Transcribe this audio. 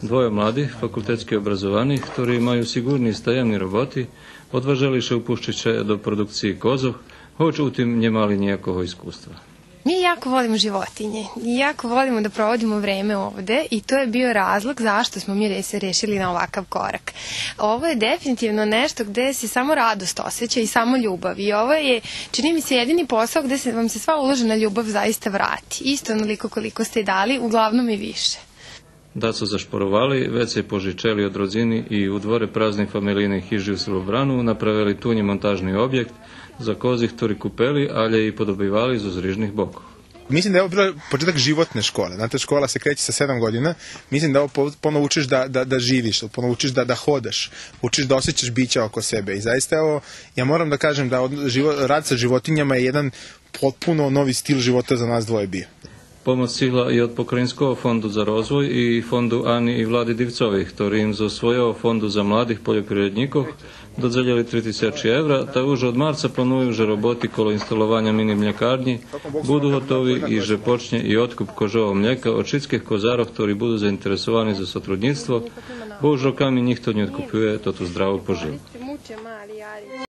Dvoje mladih, fakultetski obrazovanih, ktorí majú sigurní stajemní roboty, odvážali še upuščiće do produkciji kozov, hoć u tim nemali nijakoho iskustva. Mi jako volimo životinje i jako volimo da provodimo vreme ovde i to je bio razlog zašto smo mi se rešili na ovakav korak. Ovo je definitivno nešto gde se samo radost osjeća i samo ljubav i ovo je, čini mi se, jedini posao gde vam se sva uložena ljubav zaista vrati. Isto onoliko koliko ste dali, uglavnom i više. Da su zašporovali, već se požičeli od rodzini i u dvore praznih familijnih hiži u Srbobranu napravili tunji montažni objekt za kozih tori kupeli, ali i podobivali iz uzrižnih bokov. Mislim da je ovo bilo početak životne škole. Znate, škola se kreće sa 7 godina. Mislim da ovo ponovo učiš da živiš, ponovo učiš da hodaš, učiš da osjećaš bića oko sebe. I zaista evo, ja moram da kažem da rad sa životinjama je jedan potpuno novi stil života za nas dvoje bio. Pomoc stigla i od Pokrajinskog fondu za rozvoj i fondu Ani i Vladi Divcovi, ktorý im zo svojho fondu za mladih poljoprivrednikov dodzeljeli 3000 evra, ta už od marca planuju, že roboti kolo instalovanja mini mljekarnji budu gotovi i že počne i otkup kožovog mlijeka od všetkých kozárov, ktorí budú zainteresovani za sotrudnictvo, bo už rokami nikto ne otkupuje toto zdravo poživu.